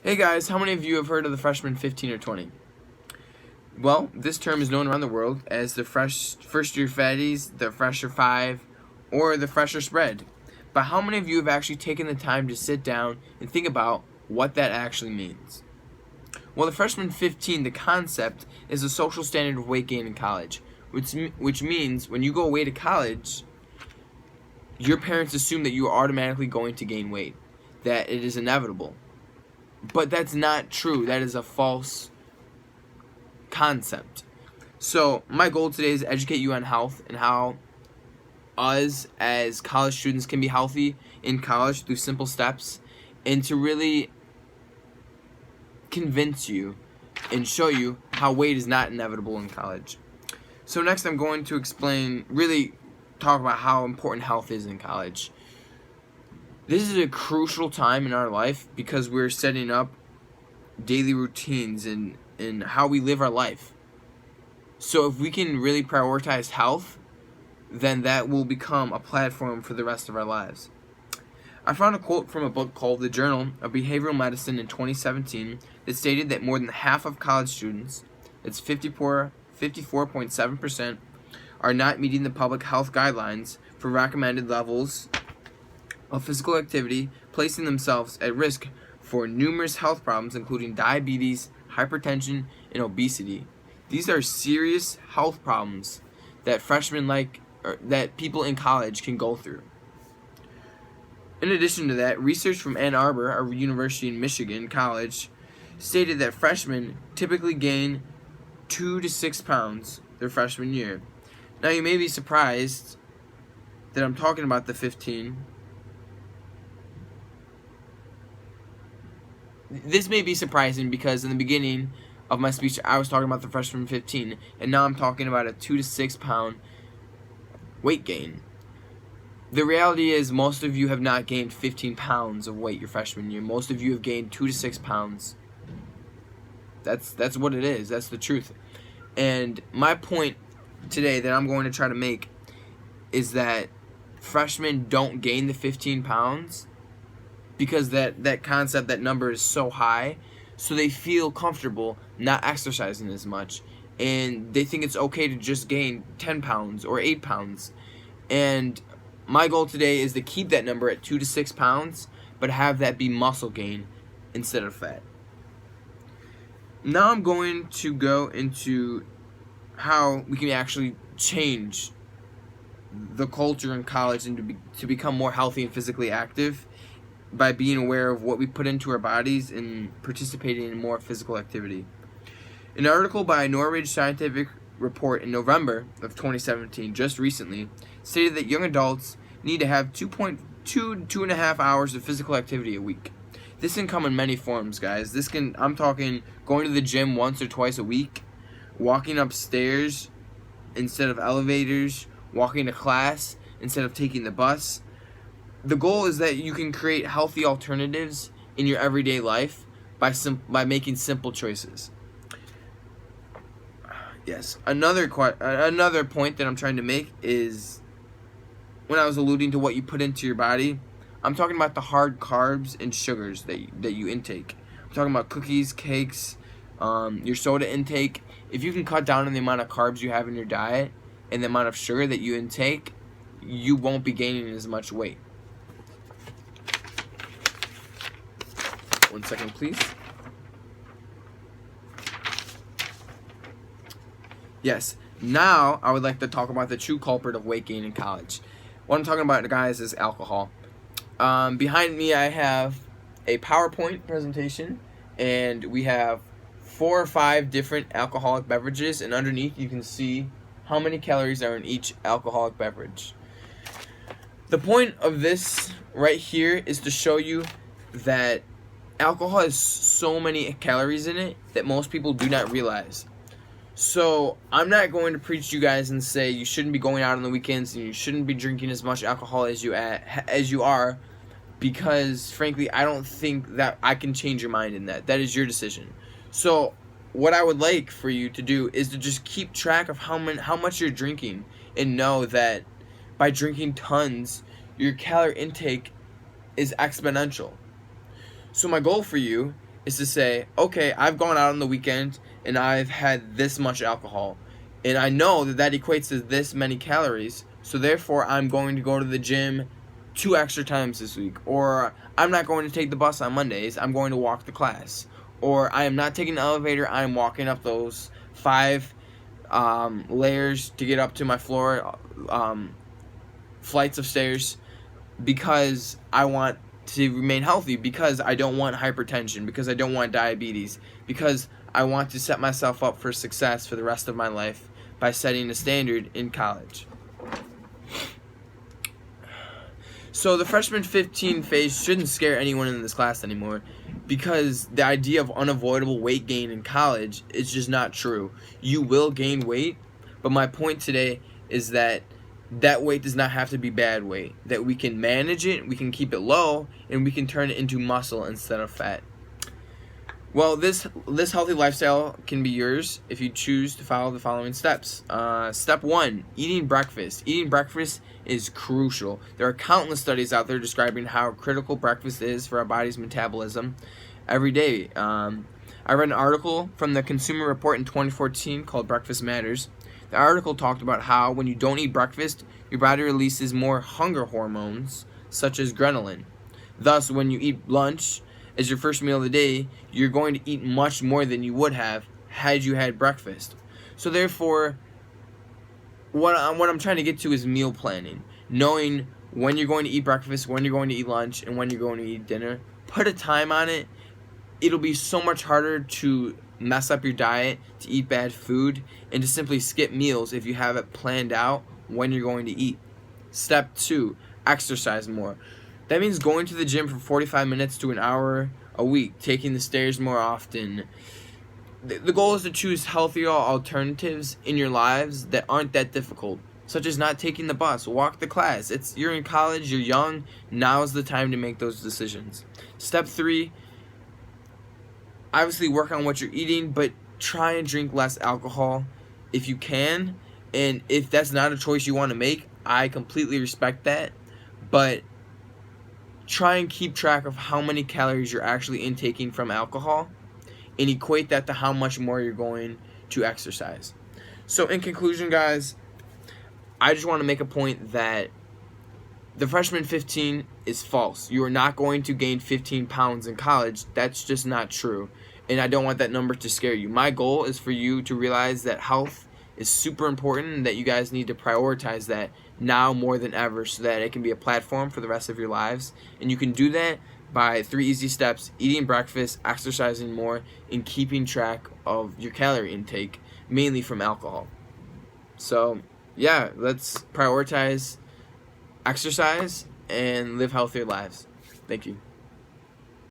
Hey guys, how many of you have heard of the Freshmen 15 or 20? Well, this term is known around the world as the first year fatties, the fresher five, or the fresher spread. But how many of you have actually taken the time to sit down and think about what that actually means? Well, the Freshman 15, the concept, is the social standard of weight gain in college, which means when you go away to college, your parents assume that you are automatically going to gain weight, that it is inevitable. But that's not true. That is a false concept. So my goal today is to educate you on health and how us as college students can be healthy in college through simple steps, and to really convince you and show you how weight is not inevitable in college. So next I'm going to really talk about how important health is in college. This is a crucial time in our life because we're setting up daily routines and how we live our life. So if we can really prioritize health, then that will become a platform for the rest of our lives. I found a quote from a book called The Journal of Behavioral Medicine in 2017 that stated that more than half of college students, it's 54.7%, are not meeting the public health guidelines for recommended levels of physical activity, placing themselves at risk for numerous health problems including diabetes, hypertension, and obesity. These are serious health problems that that people in college can go through. In addition to that, research from Ann Arbor, a university in Michigan college, stated that freshmen typically gain 2 to 6 pounds their freshman year. Now you may be surprised that I'm talking about the 15. This may be surprising because in the beginning of my speech I was talking about the freshman 15, and now I'm talking about a 2 to 6 pound weight gain. The reality is most of you have not gained 15 pounds of weight your freshman year. Most of you have gained 2 to 6 pounds. That's what it is. That's the truth. And my point today that I'm going to try to make is that freshmen don't gain the 15 pounds because that concept, that number is so high, so they feel comfortable not exercising as much, and they think it's okay to just gain 10 pounds or 8 pounds. And my goal today is to keep that number at 2 to 6 pounds, but have that be muscle gain instead of fat. Now I'm going to go into how we can actually change the culture in college and to become more healthy and physically active by being aware of what we put into our bodies and participating in more physical activity. An article by Norwich Scientific Report in November of 2017, just recently, stated that young adults need to have 2.2 to 2.5 hours of physical activity a week. This can come in many forms, guys. I'm talking going to the gym once or twice a week, walking upstairs instead of elevators, walking to class instead of taking the bus. The goal is that you can create healthy alternatives in your everyday life by making simple choices. Yes, another point that I'm trying to make is when I was alluding to what you put into your body, I'm talking about the hard carbs and sugars that you intake. I'm talking about cookies, cakes, your soda intake. If you can cut down on the amount of carbs you have in your diet and the amount of sugar that you intake, you won't be gaining as much weight. 1 second, please. Yes, now I would like to talk about the true culprit of weight gain in college. What I'm talking about, guys, is alcohol. Behind me I have a PowerPoint presentation, and we have 4 or 5 different alcoholic beverages, and underneath you can see how many calories are in each alcoholic beverage. The point of this right here is to show you that alcohol has so many calories in it that most people do not realize. So I'm not going to preach to you guys and say you shouldn't be going out on the weekends and you shouldn't be drinking as much alcohol as you are, because frankly I don't think that I can change your mind in that. That is your decision. So what I would like for you to do is to just keep track of how much you're drinking, and know that by drinking tons, your calorie intake is exponential. So my goal for you is to say, okay, I've gone out on the weekend and I've had this much alcohol, and I know that that equates to this many calories, so therefore I'm going to go to the gym 2 extra times this week, or I'm not going to take the bus on Mondays, I'm going to walk to class, or I am not taking the elevator, I'm walking up those 5 layers to get up to my floor, flights of stairs, because I want to remain healthy, because I don't want hypertension, because I don't want diabetes, because I want to set myself up for success for the rest of my life by setting a standard in college. So the freshman 15 phase shouldn't scare anyone in this class anymore, because the idea of unavoidable weight gain in college is just not true. You will gain weight, but my point today is that that weight does not have to be bad weight, that we can manage it, we can keep it low, and we can turn it into muscle instead of fat. Well, this healthy lifestyle can be yours if you choose to follow the following steps. Step 1, eating breakfast. Eating breakfast is crucial. There are countless studies out there describing how critical breakfast is for our body's metabolism every day. I read an article from the Consumer Report in 2014 called Breakfast Matters. The article talked about how when you don't eat breakfast, your body releases more hunger hormones, such as ghrelin. Thus, when you eat lunch as your first meal of the day, you're going to eat much more than you would have had you had breakfast. So therefore, what I'm trying to get to is meal planning. Knowing when you're going to eat breakfast, when you're going to eat lunch, and when you're going to eat dinner. Put a time on it. It'll be so much harder to mess up your diet, to eat bad food, and to simply skip meals if you have it planned out when you're going to eat. Step 2, exercise more. That means going to the gym for 45 minutes to an hour a week, taking the stairs more often. The goal is to choose healthier alternatives in your lives that aren't that difficult, such as not taking the bus, walk to class. You're in college, you're young, now is the time to make those decisions. Step 3, obviously work on what you're eating, but try and drink less alcohol if you can. And if that's not a choice you want to make, I completely respect that. But try and keep track of how many calories you're actually intaking from alcohol and equate that to how much more you're going to exercise. So in conclusion, guys, I just want to make a point that the freshman 15 is false. You are not going to gain 15 pounds in college. That's just not true. And I don't want that number to scare you. My goal is for you to realize that health is super important and that you guys need to prioritize that now more than ever so that it can be a platform for the rest of your lives. And you can do that by 3 easy steps: eating breakfast, exercising more, and keeping track of your calorie intake, mainly from alcohol. So, yeah, let's prioritize exercise and live healthier lives. Thank you.